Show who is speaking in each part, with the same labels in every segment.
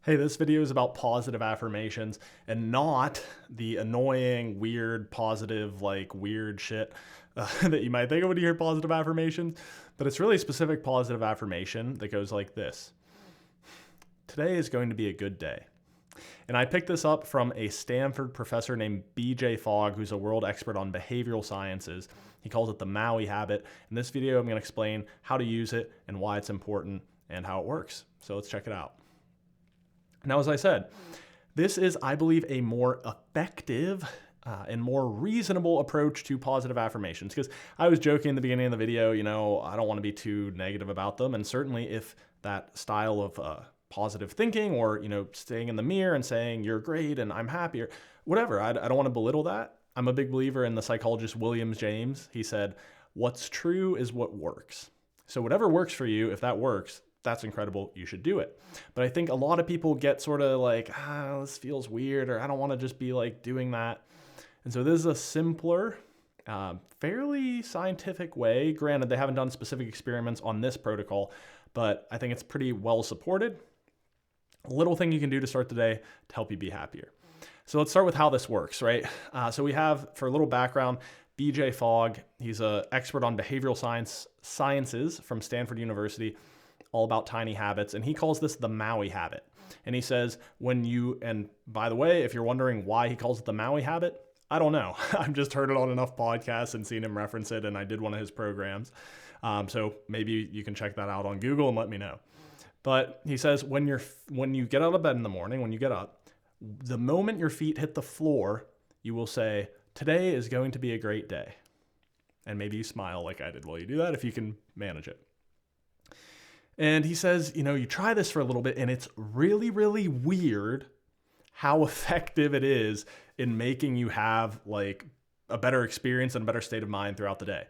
Speaker 1: Hey, this video is about positive affirmations and not the annoying, weird, positive, weird shit that you might think of when you hear positive affirmations. But it's really a specific positive affirmation that goes like this. Today is going to be a good day. And I picked this up from a Stanford professor named BJ Fogg, who's a world expert on behavioral sciences. He calls it the Maui Habit. In this video, I'm going to explain how to use it and why it's important and how it works. So let's check it out. Now, as I said, this is, I believe, a more effective and more reasonable approach to positive affirmations, because I was joking in the beginning of the video, I don't want to be too negative about them. And certainly if that style of positive thinking or, staying in the mirror and saying you're great and I'm happy or whatever, I don't want to belittle that. I'm a big believer in the psychologist William James. He said, what's true is what works. So whatever works for you, if that works, that's incredible. You should do it. But I think a lot of people get sort of like, this feels weird, or I don't want to just be like doing that. And so this is a simpler, fairly scientific way. Granted, they haven't done specific experiments on this protocol, but I think it's pretty well supported. A little thing you can do to start the day to help you be happier. So let's start with how this works, right? So we have, for a little background, BJ Fogg. He's an expert on behavioral sciences from Stanford University, all about tiny habits. And he calls this the Maui Habit. And he says, and by the way, if you're wondering why he calls it the Maui Habit, I don't know. I've just heard it on enough podcasts and seen him reference it, and I did one of his programs. So maybe you can check that out on Google and let me know. But he says, when you get out of bed in the morning, when you get up, the moment your feet hit the floor, you will say, today is going to be a great day. And maybe you smile like I did while you do that, if you can manage it. And he says, you try this for a little bit, and it's really, really weird how effective it is in making you have like a better experience and a better state of mind throughout the day.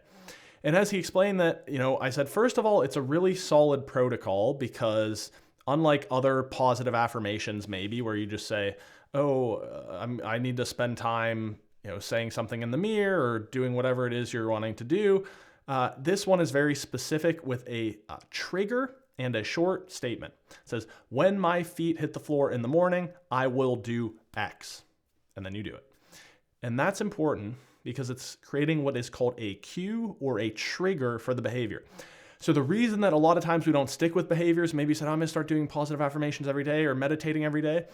Speaker 1: And as he explained that, I said, first of all, it's a really solid protocol because unlike other positive affirmations, maybe where you just say, I need to spend time, saying something in the mirror or doing whatever it is you're wanting to do. This one is very specific with a trigger and a short statement. It says, when my feet hit the floor in the morning, I will do X. And then you do it. And that's important because it's creating what is called a cue or a trigger for the behavior. So the reason that a lot of times we don't stick with behaviors, maybe you said, I'm going to start doing positive affirmations every day or meditating every day.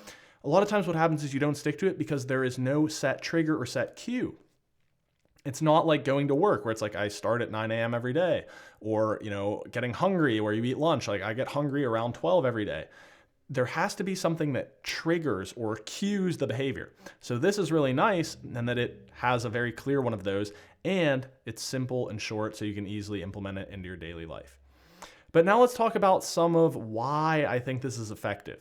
Speaker 1: A lot of times what happens is you don't stick to it because there is no set trigger or set cue. It's not like going to work where it's like I start at 9 a.m. every day, or, getting hungry where you eat lunch. Like I get hungry around 12 every day. There has to be something that triggers or cues the behavior. So this is really nice in that it has a very clear one of those, and it's simple and short so you can easily implement it into your daily life. But now let's talk about some of why I think this is effective.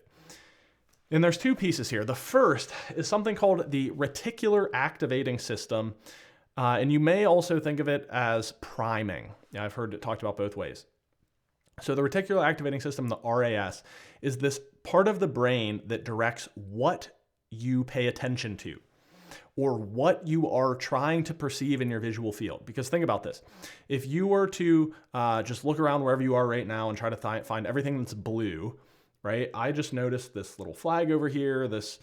Speaker 1: And there's two pieces here. The first is something called the reticular activating system. And you may also think of it as priming. I've heard it talked about both ways. So the reticular activating system, the RAS, is this part of the brain that directs what you pay attention to or what you are trying to perceive in your visual field. Because think about this. If you were to just look around wherever you are right now and try to find everything that's blue, right? I just noticed this little flag over here, this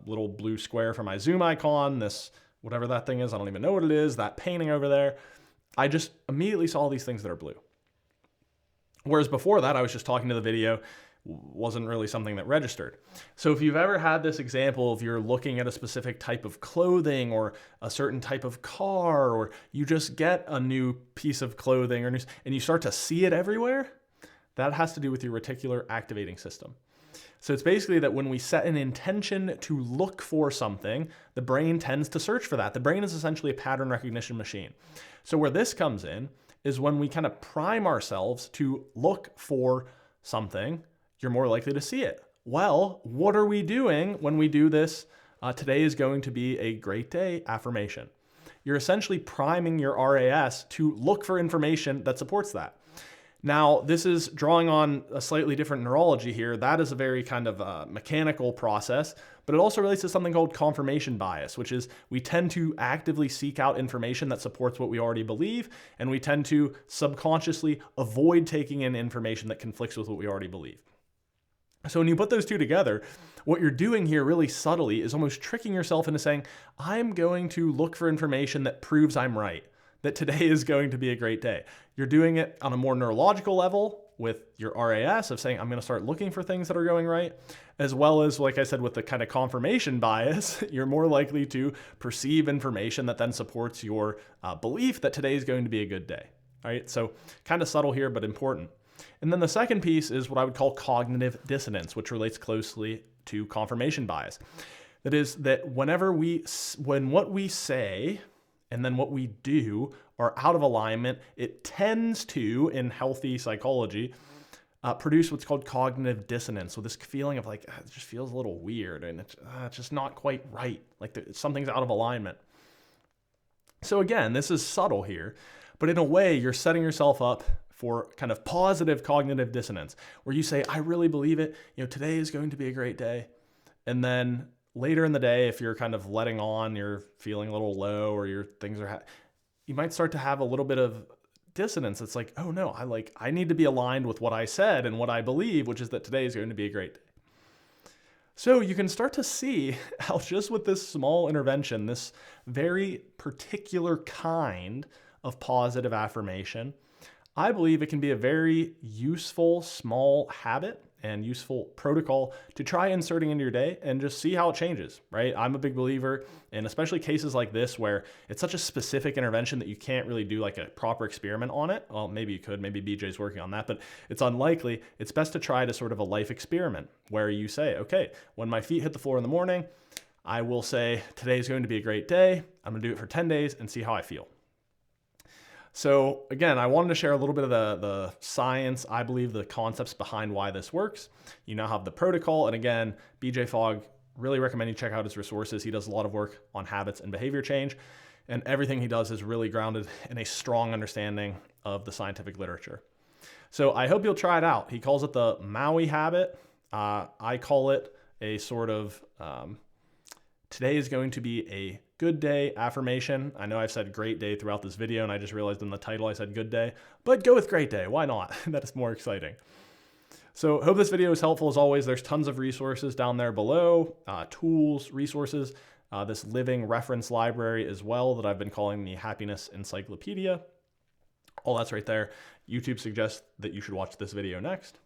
Speaker 1: little blue square for my Zoom icon, this whatever that thing is, I don't even know what it is, that painting over there. I just immediately saw these things that are blue. Whereas before that, I was just talking to the video, wasn't really something that registered. So if you've ever had this example of you're looking at a specific type of clothing or a certain type of car, or you just get a new piece of clothing and you start to see it everywhere, that has to do with your reticular activating system. So it's basically that when we set an intention to look for something, the brain tends to search for that. The brain is essentially a pattern recognition machine. So where this comes in is when we kind of prime ourselves to look for something, you're more likely to see it. Well, what are we doing when we do this? Today is going to be a great day affirmation. You're essentially priming your RAS to look for information that supports that. Now, this is drawing on a slightly different neurology here. That is a very kind of mechanical process, but it also relates to something called confirmation bias, which is we tend to actively seek out information that supports what we already believe, and we tend to subconsciously avoid taking in information that conflicts with what we already believe. So when you put those two together, what you're doing here really subtly is almost tricking yourself into saying, I'm going to look for information that proves I'm right, that today is going to be a great day. You're doing it on a more neurological level with your RAS of saying, I'm going to start looking for things that are going right, as well as, like I said, with the kind of confirmation bias, you're more likely to perceive information that then supports your belief that today is going to be a good day. All right, so kind of subtle here, but important. And then the second piece is what I would call cognitive dissonance, which relates closely to confirmation bias. That is that when what we say and then what we do are out of alignment, it tends to, in healthy psychology, produce what's called cognitive dissonance. So this feeling of like, it just feels a little weird and it's just not quite right. Like something's out of alignment. So again, this is subtle here, but in a way you're setting yourself up for kind of positive cognitive dissonance, where you say, I really believe it. Today is going to be a great day. And then later in the day, if you're kind of letting on, you're feeling a little low or your things are, you might start to have a little bit of dissonance. It's like, oh no, I need to be aligned with what I said and what I believe, which is that today is going to be a great day. So you can start to see how just with this small intervention, this very particular kind of positive affirmation, I believe it can be a very useful small habit and useful protocol to try inserting into your day and just see how it changes, right? I'm a big believer in especially cases like this where it's such a specific intervention that you can't really do like a proper experiment on it. Well, maybe you could, maybe BJ's working on that, but it's unlikely. It's best to try to sort of a life experiment where you say, okay, when my feet hit the floor in the morning, I will say, today is going to be a great day. I'm gonna do it for 10 days and see how I feel. So again, I wanted to share a little bit of the science, I believe the concepts behind why this works. You now have the protocol. And again, BJ Fogg, really recommend you check out his resources. He does a lot of work on habits and behavior change. And everything he does is really grounded in a strong understanding of the scientific literature. So I hope you'll try it out. He calls it the Maui Habit. I call it a sort of, today is going to be a good day affirmation. I know I've said great day throughout this video and I just realized in the title I said good day, but go with great day. Why not? That is more exciting. So hope this video is helpful as always. There's tons of resources down there below, tools, resources, this living reference library as well that I've been calling the Happiness Encyclopedia. All that's right there. YouTube suggests that you should watch this video next.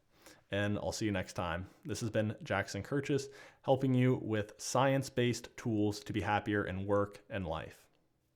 Speaker 1: And I'll see you next time. This has been Jackson Kirchis, helping you with science-based tools to be happier in work and life.